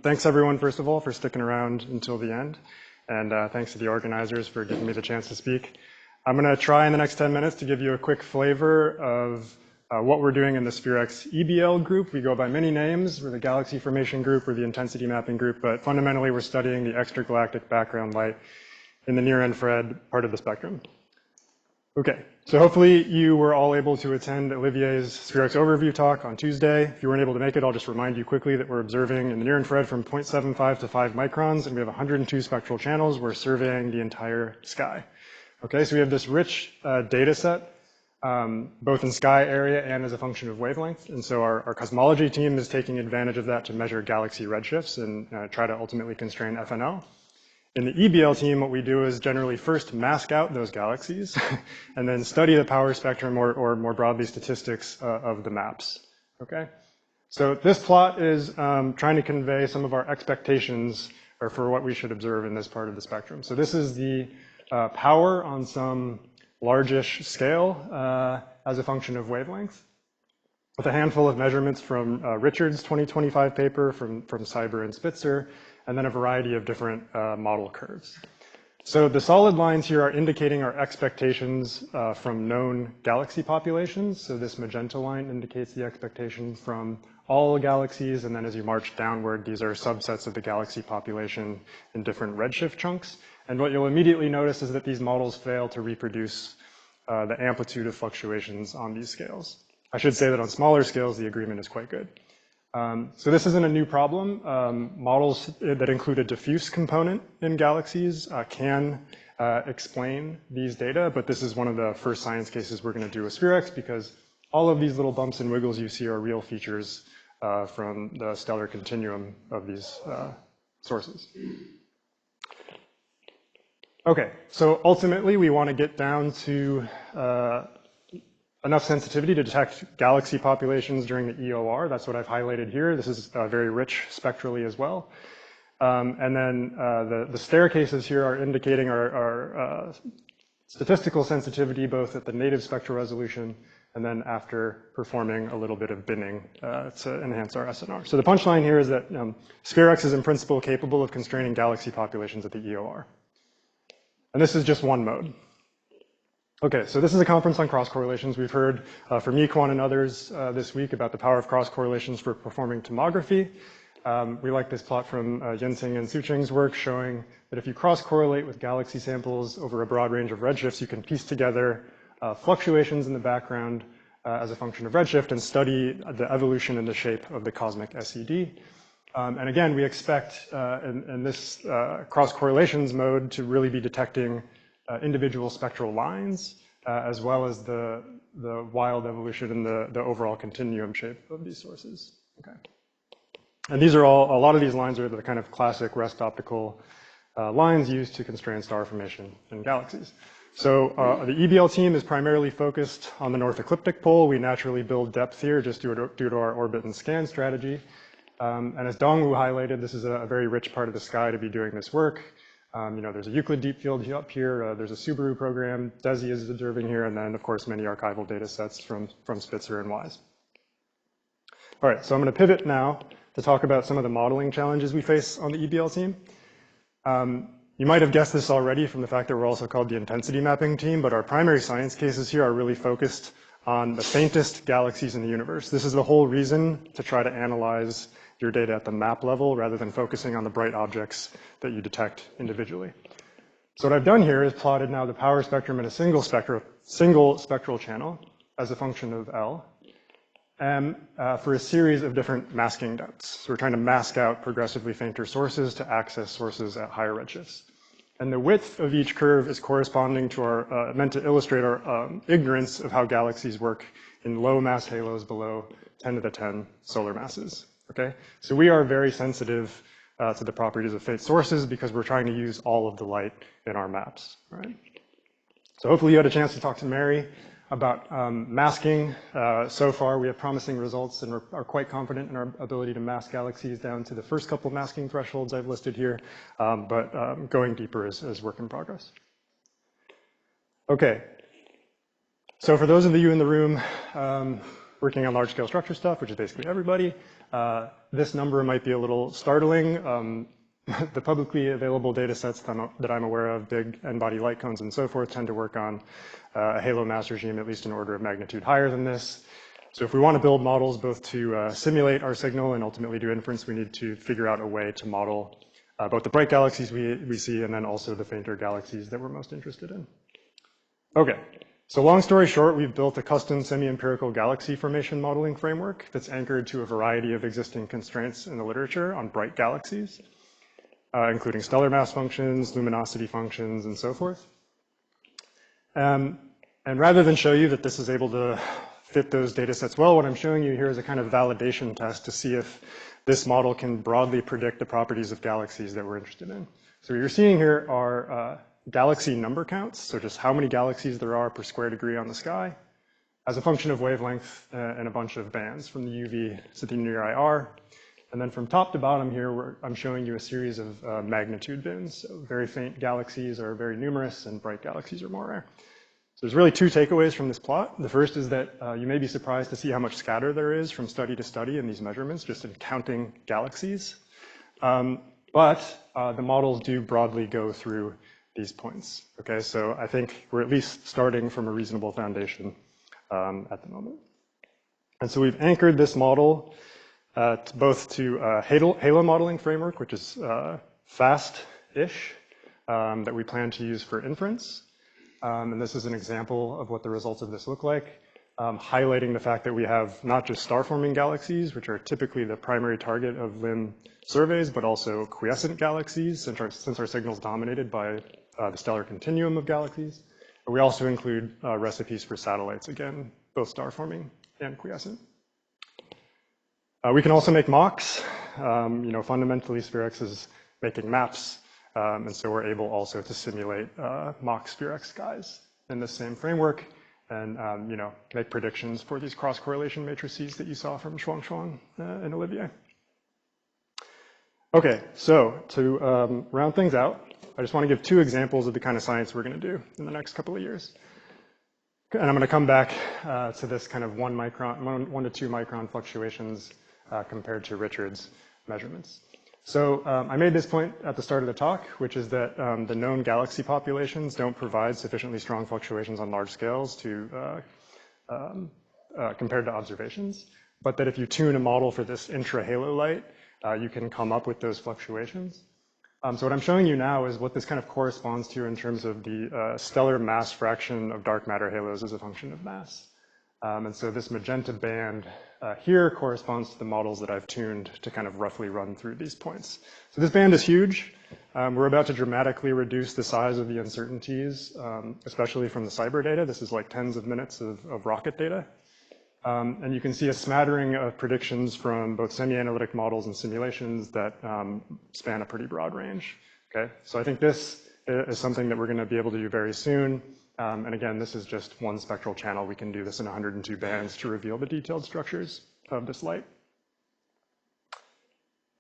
Thanks everyone, first of all, for sticking around until the end. And thanks to the organizers for giving me the chance to speak. I'm going to try in the next 10 minutes to give you a quick flavor of what we're doing in the SPHEREx EBL group. We go by many names. We're the galaxy formation group, we're the intensity mapping group, but fundamentally we're studying the extragalactic background light in the near-infrared part of the spectrum. Okay, so hopefully you were all able to attend Olivier's SPHEREx overview talk on Tuesday. If you weren't able to make it, I'll just remind you quickly that we're observing in the near-infrared from 0.75 to 5 microns, and we have 102 spectral channels. We're surveying the entire sky. Okay, so we have this rich data set, both in sky area and as a function of wavelength. And so our cosmology team is taking advantage of that to measure galaxy redshifts and try to ultimately constrain FNL. In the EBL team, what we do is generally first mask out those galaxies and then study the power spectrum or more broadly statistics of the maps, okay? So this plot is trying to convey some of our expectations for what we should observe in this part of the spectrum. So this is the power on some largish scale as a function of wavelength, with a handful of measurements from Richard's 2025 paper, from Cyber and Spitzer, and then a variety of different model curves. So the solid lines here are indicating our expectations from known galaxy populations. So this magenta line indicates the expectation from all galaxies, and then as you march downward, these are subsets of the galaxy population in different redshift chunks. And what you'll immediately notice is that these models fail to reproduce the amplitude of fluctuations on these scales. I should say that on smaller scales, the agreement is quite good. So this isn't a new problem. Models that include a diffuse component in galaxies can explain these data, but this is one of the first science cases we're going to do with SPHEREx because all of these little bumps and wiggles you see are real features from the stellar continuum of these sources. Okay, so ultimately we want to get down to enough sensitivity to detect galaxy populations during the EOR. That's what I've highlighted here. This is very rich spectrally as well. And then the staircases here are indicating our statistical sensitivity both at the native spectral resolution and then after performing a little bit of binning to enhance our SNR. So the punchline here is that SPHEREx is in principle capable of constraining galaxy populations at the EOR. And this is just one mode. Okay, so this is a conference on cross correlations. We've heard from Yiquan and others this week about the power of cross correlations for performing tomography. We like this plot from Yensing and Sucheng's work showing that if you cross correlate with galaxy samples over a broad range of redshifts, you can piece together fluctuations in the background as a function of redshift and study the evolution and the shape of the cosmic SED. And again, we expect in this cross correlations mode to really be detecting individual spectral lines, as well as the wild evolution and the overall continuum shape of these sources. Okay. And these are a lot of these lines are the kind of classic rest optical lines used to constrain star formation in galaxies. So the EBL team is primarily focused on the north ecliptic pole. We naturally build depth here just due to our orbit and scan strategy. And as Dongwu highlighted, this is a very rich part of the sky to be doing this work. There's a Euclid deep field up here. There's a Subaru program. DESI is observing here, and then, of course, many archival data sets from Spitzer and WISE. All right, so I'm going to pivot now to talk about some of the modeling challenges we face on the EBL team. You might have guessed this already from the fact that we're also called the intensity mapping team, but our primary science cases here are really focused on the faintest galaxies in the universe. This is the whole reason to try to analyze your data at the map level rather than focusing on the bright objects that you detect individually. So what I've done here is plotted now the power spectrum in a single spectral channel as a function of L for a series of different masking depths. So we're trying to mask out progressively fainter sources to access sources at higher redshifts. And the width of each curve is corresponding to our, meant to illustrate our ignorance of how galaxies work in low mass halos below 10 to the 10 solar masses. Okay, so we are very sensitive to the properties of faint sources because we're trying to use all of the light in our maps, right? So hopefully you had a chance to talk to Mary about masking. So far we have promising results and are quite confident in our ability to mask galaxies down to the first couple masking thresholds I've listed here, but going deeper is work in progress. Okay, so for those of you in the room working on large-scale structure stuff, which is basically everybody, this number might be a little startling. The publicly available data sets that I'm aware of, big n-body light cones and so forth, tend to work on a halo mass regime at least an order of magnitude higher than this. So if we want to build models both to simulate our signal and ultimately do inference, we need to figure out a way to model both the bright galaxies we see and then also the fainter galaxies that we're most interested in. Okay, so long story short, we've built a custom semi-empirical galaxy formation modeling framework that's anchored to a variety of existing constraints in the literature on bright galaxies, including stellar mass functions, luminosity functions, and so forth. And rather than show you that this is able to fit those data sets well, what I'm showing you here is a kind of validation test to see if this model can broadly predict the properties of galaxies that we're interested in. So what you're seeing here are galaxy number counts, so just how many galaxies there are per square degree on the sky, as a function of wavelength and a bunch of bands from the UV to the near IR. And then from top to bottom here, I'm showing you a series of magnitude bins. So very faint galaxies are very numerous and bright galaxies are more rare. So there's really two takeaways from this plot. The first is that you may be surprised to see how much scatter there is from study to study in these measurements, just in counting galaxies. But the models do broadly go through these points. Okay, so I think we're at least starting from a reasonable foundation at the moment. And so we've anchored this model both to a halo modeling framework, which is fast-ish, that we plan to use for inference. And this is an example of what the results of this look like, highlighting the fact that we have not just star-forming galaxies, which are typically the primary target of LIM surveys, but also quiescent galaxies, since our signal is dominated by the stellar continuum of galaxies. But we also include recipes for satellites, again, both star-forming and quiescent. We can also make mocks. Fundamentally, SPHEREx is making maps. And so we're able also to simulate mock SPHEREx skies in the same framework and make predictions for these cross-correlation matrices that you saw from Shuang and Olivier. Okay, so to round things out, I just want to give two examples of the kind of science we're going to do in the next couple of years. And I'm going to come back to this kind of 1 to 2 micron fluctuations compared to Richard's measurements. So I made this point at the start of the talk, which is that the known galaxy populations don't provide sufficiently strong fluctuations on large scales to compared to observations, but that if you tune a model for this intra-halo light, you can come up with those fluctuations. So what I'm showing you now is what this kind of corresponds to in terms of the stellar mass fraction of dark matter halos as a function of mass. And so this magenta band here corresponds to the models that I've tuned to kind of roughly run through these points. So this band is huge. We're about to dramatically reduce the size of the uncertainties, especially from the cyber data. This is like tens of minutes of rocket data. And you can see a smattering of predictions from both semi-analytic models and simulations that span a pretty broad range. Okay, so I think this is something that we're going to be able to do very soon. And again, this is just one spectral channel. We can do this in 102 bands to reveal the detailed structures of this light.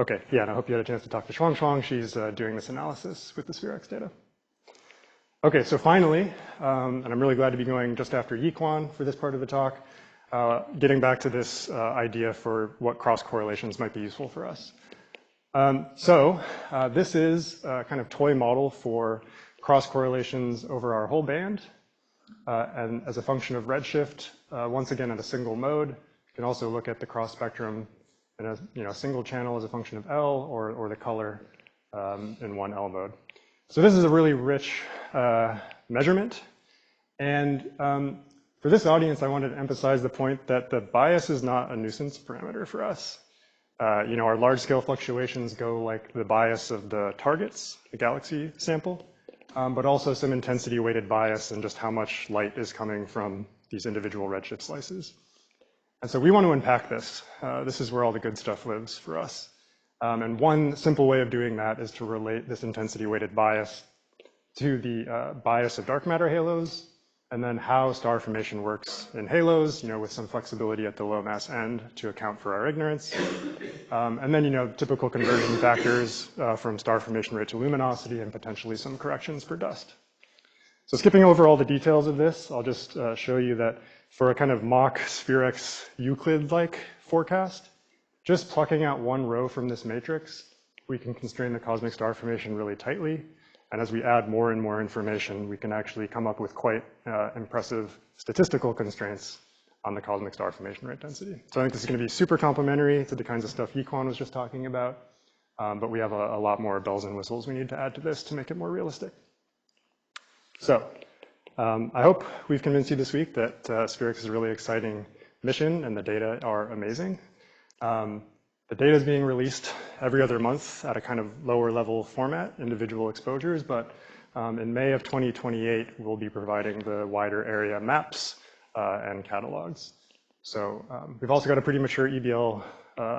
Okay, yeah, and I hope you had a chance to talk to Shuang. She's doing this analysis with the SPHEREx data. Okay, so finally, and I'm really glad to be going just after Yiquan for this part of the talk, getting back to this idea for what cross-correlations might be useful for us. This is a kind of toy model for cross-correlations over our whole band, and as a function of redshift, once again at a single mode. You can also look at the cross-spectrum in a single channel as a function of L, or the color in 1L mode. So this is a really rich measurement, and for this audience, I wanted to emphasize the point that the bias is not a nuisance parameter for us. Our large-scale fluctuations go like the bias of the targets, the galaxy sample, but also some intensity-weighted bias and just how much light is coming from these individual redshift slices. And so we want to unpack this. This is where all the good stuff lives for us. And one simple way of doing that is to relate this intensity-weighted bias to the bias of dark matter halos, and then how star formation works in halos, with some flexibility at the low mass end to account for our ignorance. And then, typical conversion factors from star formation rate to luminosity and potentially some corrections for dust. So skipping over all the details of this, I'll just show you that for a kind of mock SPHEREx Euclid-like forecast, just plucking out one row from this matrix, we can constrain the cosmic star formation really tightly. And as we add more and more information, we can actually come up with quite impressive statistical constraints on the cosmic star formation rate density. So I think this is going to be super complementary to the kinds of stuff Yiquan was just talking about. But we have a lot more bells and whistles we need to add to this to make it more realistic. So I hope we've convinced you this week that SPHEREx is a really exciting mission and the data are amazing. The data is being released every other month at a kind of lower level format, individual exposures, but in May of 2028, we'll be providing the wider area maps and catalogs. So we've also got a pretty mature EBL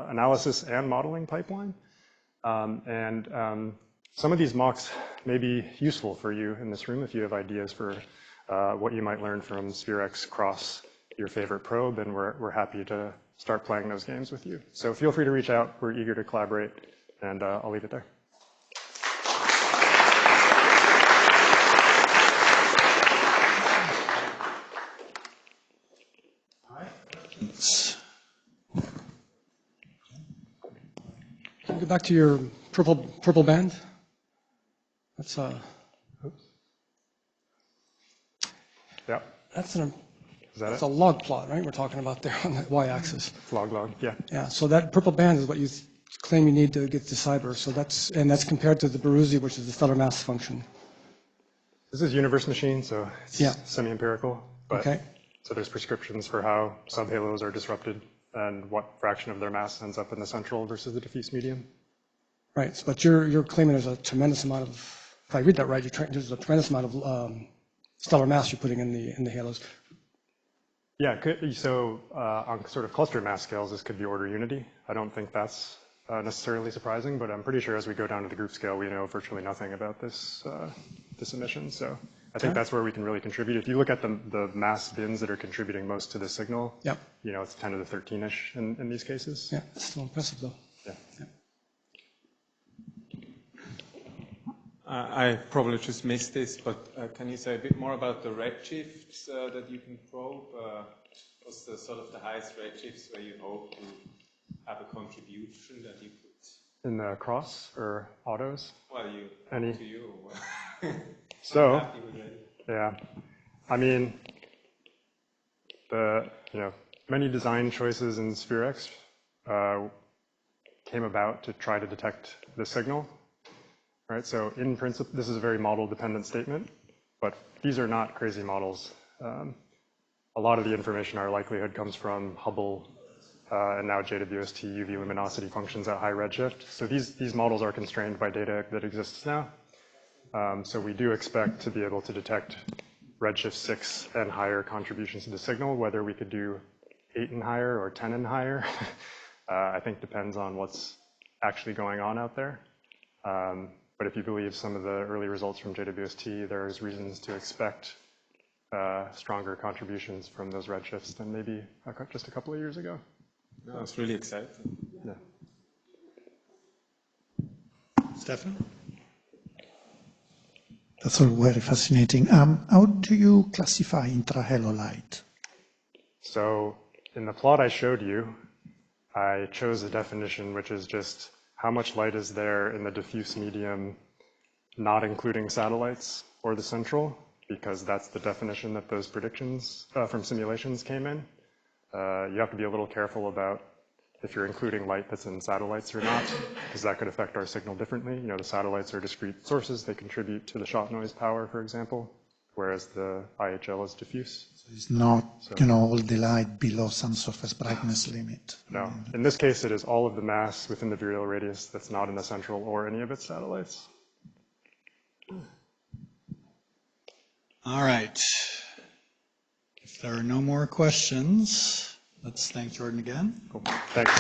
analysis and modeling pipeline. Some of these mocks may be useful for you in this room if you have ideas for what you might learn from SPHEREx cross your favorite probe, and we're happy to start playing those games with you. So feel free to reach out. We're eager to collaborate, and I'll leave it there. Can you go back to your purple band? That's Yeah. That's a log plot, right? We're talking about there on the y-axis. Log, yeah. Yeah. So that purple band is what you claim you need to get to Cyber. So that's compared to the Baruzzi, which is the stellar mass function. This is universe machine, so it's semi-empirical. Okay. So there's prescriptions for how subhalos are disrupted and what fraction of their mass ends up in the central versus the diffuse medium. Right. But you're claiming there's a tremendous amount of, if I read that right, there's a tremendous amount of stellar mass you're putting in the halos. Yeah, so on sort of cluster mass scales, this could be order unity. I don't think that's necessarily surprising, but I'm pretty sure as we go down to the group scale, we know virtually nothing about this emission. So I think that's where we can really contribute. If you look at the mass bins that are contributing most to the signal, you know, it's 10 to the 13-ish in these cases. Yeah, it's still impressive though. Yeah. I probably just missed this, but can you say a bit more about the redshifts that you can probe? What's the sort of the highest redshifts where you hope to have a contribution that you could? In the cross or autos? Well, Any? To you. So, yeah, I mean, many design choices in SPHEREx came about to try to detect the signal. Right, so in principle, this is a very model-dependent statement, but these are not crazy models. A lot of the information, our likelihood, comes from Hubble and now JWST UV luminosity functions at high redshift. So these models are constrained by data that exists now. So we do expect to be able to detect redshift 6 and higher contributions to the signal. Whether we could do 8 and higher or 10 and higher, I think depends on what's actually going on out there. But if you believe some of the early results from JWST, there's reasons to expect stronger contributions from those redshifts than maybe just a couple of years ago. No, it's really exciting. Yeah. Stefan? That's all very fascinating. How do you classify intrahalo light? So in the plot I showed you, I chose a definition which is just how much light is there in the diffuse medium, not including satellites or the central, because that's the definition that those predictions from simulations came in. You have to be a little careful about if you're including light that's in satellites or not, because that could affect our signal differently. You know, the satellites are discrete sources. They contribute to the shot noise power, for example, whereas the IHL is diffuse. So it's not, all the light below some surface brightness limit. No. In this case, it is all of the mass within the virial radius that's not in the central or any of its satellites. All right. If there are no more questions, let's thank Jordan again. Cool. Thanks.